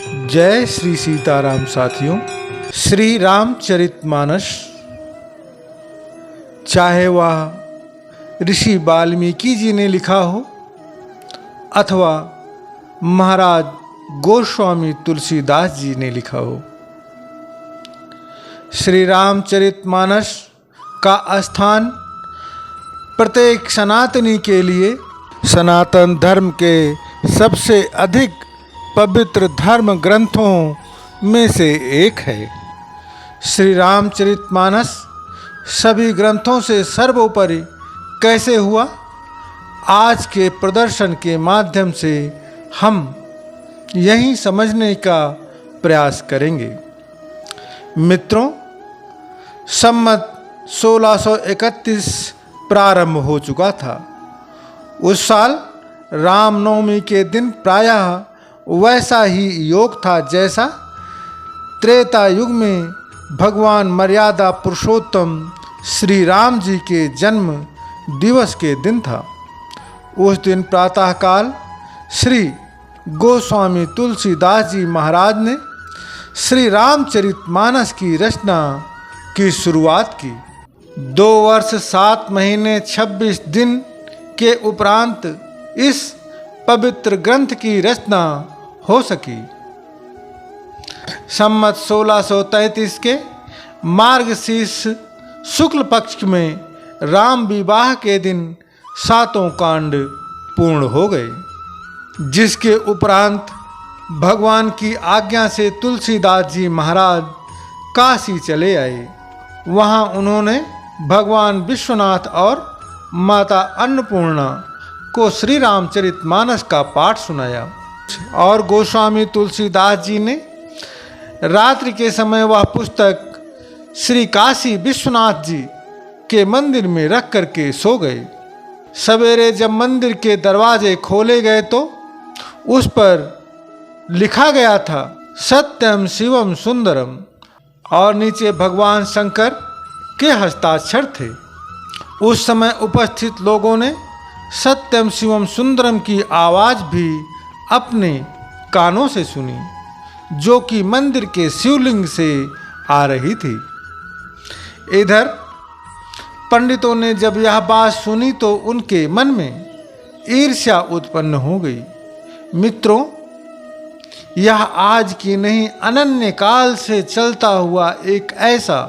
जय श्री सीताराम साथियों। श्री रामचरितमानस, चाहे वह ऋषि वाल्मीकि जी ने लिखा हो अथवा महाराज गोस्वामी तुलसीदास जी ने लिखा हो, श्री रामचरितमानस का स्थान प्रत्येक सनातनी के लिए सनातन धर्म के सबसे अधिक पवित्र धर्म ग्रंथों में से एक है। श्री रामचरितमानस सभी ग्रंथों से सर्वोपरि कैसे हुआ, आज के प्रदर्शन के माध्यम से हम यही समझने का प्रयास करेंगे। मित्रों, संमत 1631 प्रारंभ हो चुका था। उस साल रामनवमी के दिन प्रायः वैसा ही योग था जैसा त्रेता युग में भगवान मर्यादा पुरुषोत्तम श्री राम जी के जन्म दिवस के दिन था। उस दिन प्रातःकाल श्री गोस्वामी तुलसीदास जी महाराज ने श्री रामचरितमानस की रचना की शुरुआत की। 2 वर्ष 7 महीने 26 दिन के उपरांत इस पवित्र ग्रंथ की रचना हो सकी। संमत 1633 के मार्गशीर्ष शुक्ल पक्ष में राम विवाह के दिन 7 कांड पूर्ण हो गए, जिसके उपरांत भगवान की आज्ञा से तुलसीदास जी महाराज काशी चले आए। वहाँ उन्होंने भगवान विश्वनाथ और माता अन्नपूर्णा को श्री रामचरितमानस का पाठ सुनाया और गोस्वामी तुलसीदास जी ने रात्रि के समय वह पुस्तक श्री काशी विश्वनाथ जी के मंदिर में रख करके सो गए। सवेरे जब मंदिर के दरवाजे खोले गए तो उस पर लिखा गया था सत्यम शिवम सुंदरम और नीचे भगवान शंकर के हस्ताक्षर थे। उस समय उपस्थित लोगों ने सत्यम शिवम सुंदरम की आवाज़ भी अपने कानों से सुनी, जो कि मंदिर के शिवलिंग से आ रही थी। इधर पंडितों ने जब यह बात सुनी तो उनके मन में ईर्ष्या उत्पन्न हो गई। मित्रों, यह आज की नहीं अनन्य काल से चलता हुआ एक ऐसा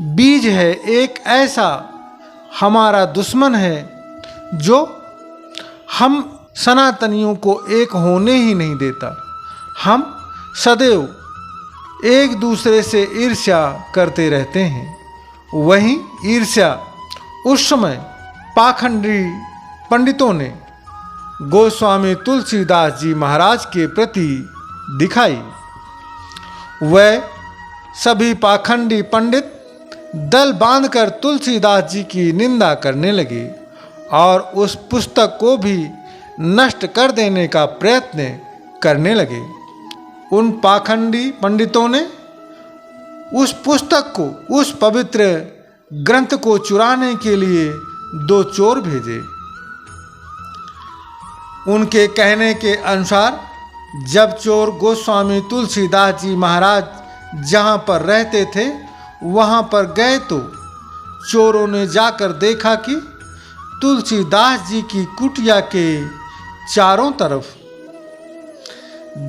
बीज है, एक ऐसा हमारा दुश्मन है जो हम सनातनियों को एक होने ही नहीं देता। हम सदैव एक दूसरे से ईर्ष्या करते रहते हैं। वहीं ईर्ष्या उस समय पाखंडी पंडितों ने गोस्वामी तुलसीदास जी महाराज के प्रति दिखाई। वह सभी पाखंडी पंडित दल बांधकर तुलसीदास जी की निंदा करने लगे और उस पुस्तक को भी नष्ट कर देने का प्रयत्न करने लगे। उन पाखंडी पंडितों ने उस पुस्तक को, उस पवित्र ग्रंथ को चुराने के लिए 2 चोर भेजे। उनके कहने के अनुसार जब चोर गोस्वामी तुलसीदास जी महाराज जहाँ पर रहते थे वहाँ पर गए तो चोरों ने जाकर देखा कि तुलसीदास जी की कुटिया के चारों तरफ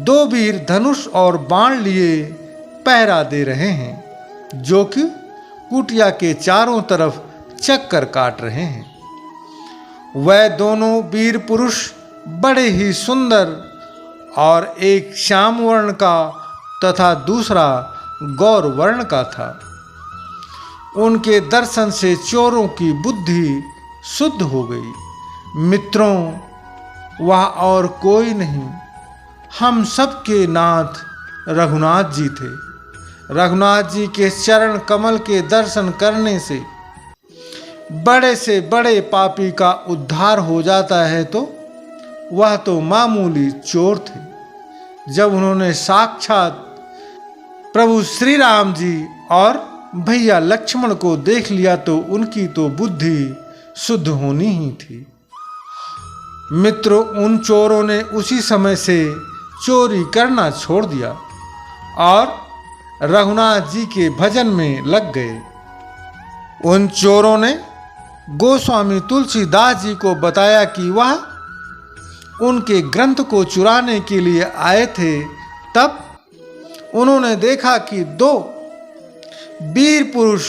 2 वीर धनुष और बाण लिए पहरा दे रहे हैं, जो कि कुटिया के चारों तरफ चक्कर काट रहे हैं। वह दोनों वीर पुरुष बड़े ही सुंदर और एक श्याम वर्ण का तथा दूसरा गौर वर्ण का था। उनके दर्शन से चोरों की बुद्धि शुद्ध हो गई। मित्रों, वह और कोई नहीं, हम सबके नाथ रघुनाथ जी थे। रघुनाथ जी के चरण कमल के दर्शन करने से बड़े से बड़े पापी का उद्धार हो जाता है, तो वह तो मामूली चोर थे। जब उन्होंने साक्षात प्रभु श्री राम जी और भैया लक्ष्मण को देख लिया तो उनकी तो बुद्धि शुद्ध होनी ही थी। मित्रों, उन चोरों ने उसी समय से चोरी करना छोड़ दिया और रघुनाथ जी के भजन में लग गए। उन चोरों ने गोस्वामी तुलसीदास जी को बताया कि वह उनके ग्रंथ को चुराने के लिए आए थे। तब उन्होंने देखा कि दो वीर पुरुष,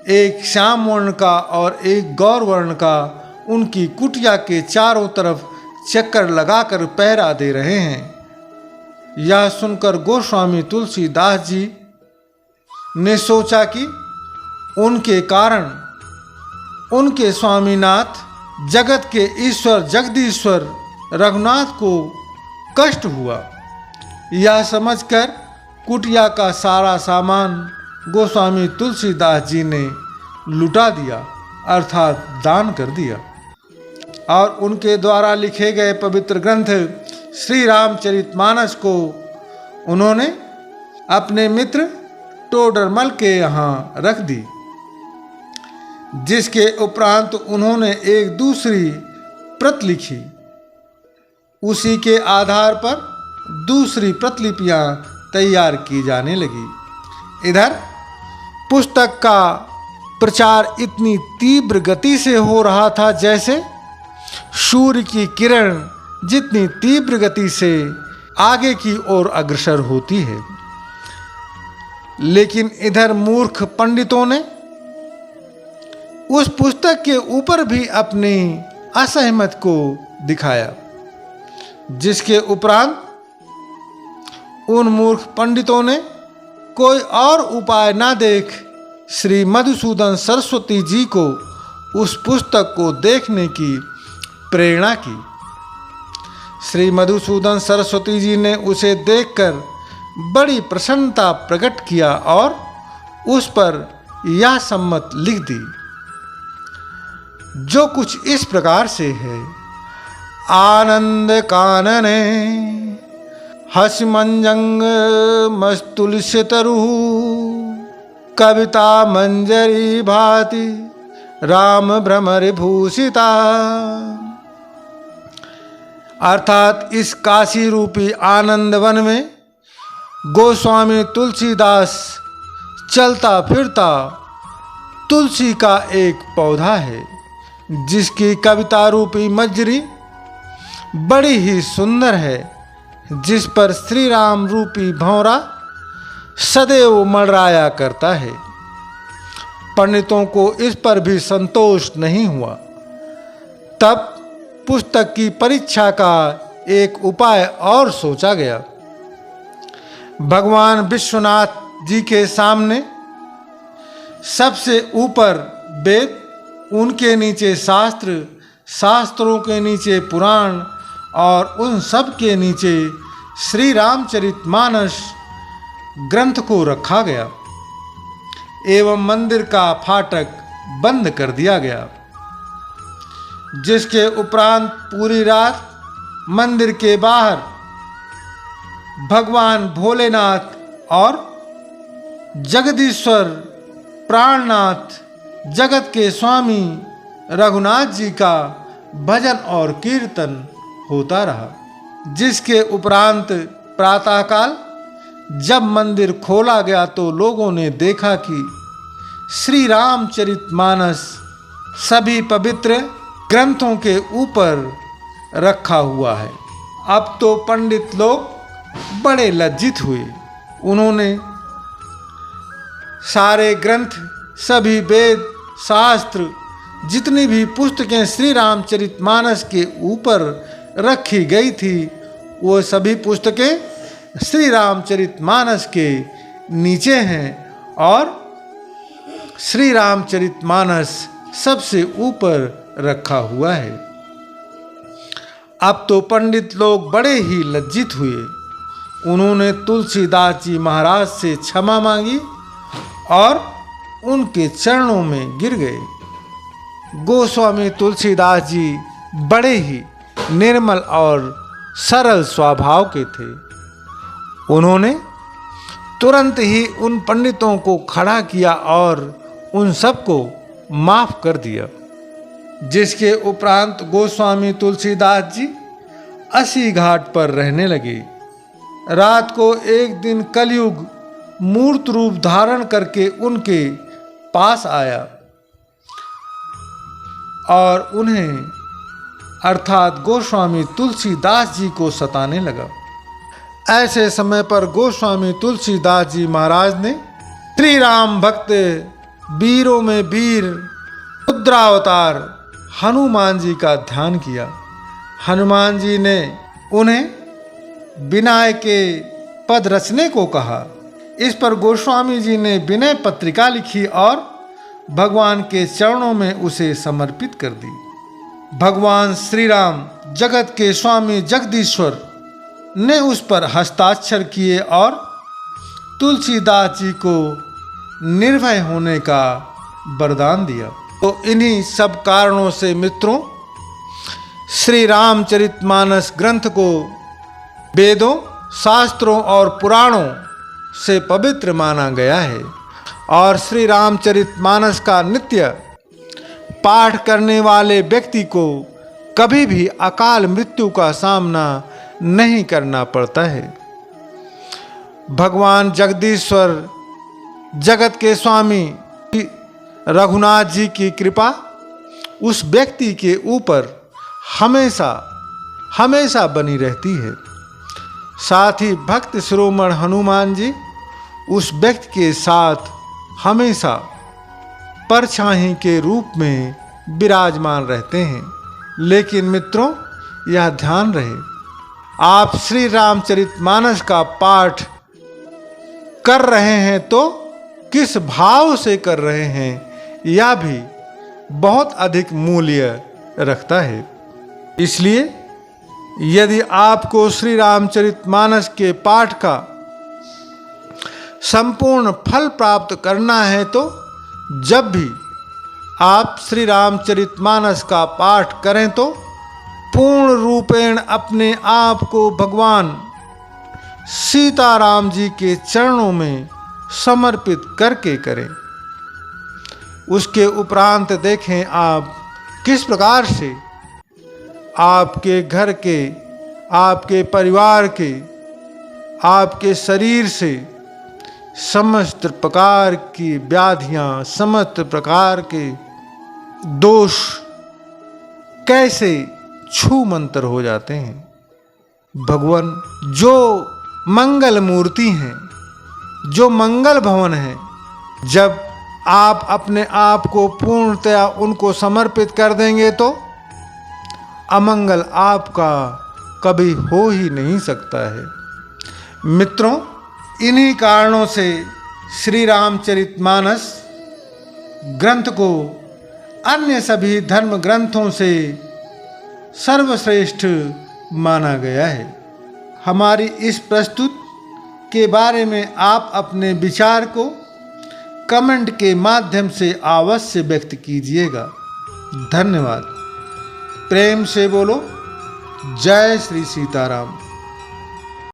एक श्याम वर्ण का और एक गौर वर्ण का, उनकी कुटिया के चारों तरफ चक्कर लगाकर पहरा दे रहे हैं। यह सुनकर गोस्वामी तुलसीदास जी ने सोचा कि उनके कारण उनके स्वामीनाथ जगत के ईश्वर जगदीश्वर रघुनाथ को कष्ट हुआ। यह समझकर कुटिया का सारा सामान गोस्वामी तुलसीदास जी ने लुटा दिया, अर्थात दान कर दिया, और उनके द्वारा लिखे गए पवित्र ग्रंथ श्री रामचरितमानस को उन्होंने अपने मित्र टोडरमल के यहाँ रख दी, जिसके उपरांत उन्होंने एक दूसरी प्रत लिखी। उसी के आधार पर दूसरी प्रतिलिपियां तैयार की जाने लगी। इधर पुस्तक का प्रचार इतनी तीव्र गति से हो रहा था जैसे सूर्य की किरण जितनी तीव्र गति से आगे की ओर अग्रसर होती है। लेकिन इधर मूर्ख पंडितों ने उस पुस्तक के ऊपर भी अपनी असहमत को दिखाया, जिसके उपरांत उन मूर्ख पंडितों ने कोई और उपाय ना देख श्री मधुसूदन सरस्वती जी को उस पुस्तक को देखने की प्रेरणा की। श्री मधुसूदन सरस्वती जी ने उसे देखकर बड़ी प्रसन्नता प्रकट किया और उस पर यह सम्मत लिख दी, जो कुछ इस प्रकार से है। आनंद कानने हसिमंजंग मस्तुलसितरु कविता मंजरी भाति राम भ्रमर भूषिता। अर्थात इस काशी रूपी आनंद वन में गोस्वामी तुलसीदास चलता फिरता तुलसी का एक पौधा है, जिसकी कविता रूपी मजरी बड़ी ही सुंदर है, जिस पर श्री राम रूपी भंवरा सदैव मड़राया करता है। पंडितों को इस पर भी संतोष नहीं हुआ। तब पुस्तक की परीक्षा का एक उपाय और सोचा गया। भगवान विश्वनाथ जी के सामने सबसे ऊपर वेद, उनके नीचे शास्त्र, शास्त्रों के नीचे पुराण और उन सब के नीचे श्री रामचरितमानस ग्रंथ को रखा गया एवं मंदिर का फाटक बंद कर दिया गया, जिसके उपरांत पूरी रात मंदिर के बाहर भगवान भोलेनाथ और जगदीश्वर प्राणनाथ जगत के स्वामी रघुनाथ जी का भजन और कीर्तन होता रहा। जिसके उपरांत प्रातःकाल जब मंदिर खोला गया तो लोगों ने देखा कि श्री रामचरितमानस सभी पवित्र ग्रंथों के ऊपर रखा हुआ है। अब तो पंडित लोग बड़े लज्जित हुए। उन्होंने सारे ग्रंथ, सभी वेद, शास्त्र, जितनी भी पुस्तकें श्री रामचरितमानस के ऊपर रखी गई थी, वो सभी पुस्तकें श्री रामचरितमानस के नीचे हैं और श्री रामचरितमानस सबसे ऊपर रखा हुआ है। अब तो पंडित लोग बड़े ही लज्जित हुए। उन्होंने तुलसीदास जी महाराज से क्षमा मांगी और उनके चरणों में गिर गए। गोस्वामी तुलसीदास जी बड़े ही निर्मल और सरल स्वभाव के थे। उन्होंने तुरंत ही उन पंडितों को खड़ा किया और उन सबको माफ कर दिया। जिसके उपरांत गोस्वामी तुलसीदास जी 80 घाट पर रहने लगे। रात को एक दिन कलयुग मूर्त रूप धारण करके उनके पास आया और उन्हें अर्थात गोस्वामी तुलसीदास जी को सताने लगा। ऐसे समय पर गोस्वामी तुलसीदास जी महाराज ने श्री राम भक्त वीरों में वीर रुद्रावतार हनुमान जी का ध्यान किया। हनुमान जी ने उन्हें विनय के पद रचने को कहा। इस पर गोस्वामी जी ने विनय पत्रिका लिखी और भगवान के चरणों में उसे समर्पित कर दी। भगवान श्री राम जगत के स्वामी जगदीश्वर ने उस पर हस्ताक्षर किए और तुलसीदास जी को निर्भय होने का वरदान दिया। तो इन्हीं सब कारणों से मित्रों, श्री रामचरितमानस ग्रंथ को वेदों, शास्त्रों और पुराणों से पवित्र माना गया है और श्री रामचरितमानस का नित्य पाठ करने वाले व्यक्ति को कभी भी अकाल मृत्यु का सामना नहीं करना पड़ता है। भगवान जगदीश्वर जगत के स्वामी रघुनाथ जी की कृपा उस व्यक्ति के ऊपर हमेशा हमेशा बनी रहती है। साथ ही भक्त शिरोमणि हनुमान जी उस व्यक्ति के साथ हमेशा परछाई के रूप में विराजमान रहते हैं। लेकिन मित्रों, यह ध्यान रहे, आप श्री रामचरितमानस का पाठ कर रहे हैं तो किस भाव से कर रहे हैं, यह भी बहुत अधिक मूल्य रखता है। इसलिए यदि आपको श्री रामचरितमानस के पाठ का संपूर्ण फल प्राप्त करना है तो जब भी आप श्री रामचरितमानस का पाठ करें तो पूर्ण रूपेण अपने आप को भगवान सीताराम जी के चरणों में समर्पित करके करें। उसके उपरांत देखें आप किस प्रकार से आपके घर के, आपके परिवार के, आपके शरीर से समस्त प्रकार की व्याधियां, समस्त प्रकार के दोष कैसे छू मंतर हो जाते हैं। भगवान जो मंगल मूर्ति हैं, जो मंगल भवन हैं, जब आप अपने आप को पूर्णतया उनको समर्पित कर देंगे तो अमंगल आपका कभी हो ही नहीं सकता है। मित्रों, इन्हीं कारणों से श्री रामचरितमानस ग्रंथ को अन्य सभी धर्म ग्रंथों से सर्वश्रेष्ठ माना गया है। हमारी इस प्रस्तुत के बारे में आप अपने विचार को कमेंट के माध्यम से अवश्य व्यक्त कीजिएगा। धन्यवाद। प्रेम से बोलो जय श्री सीताराम।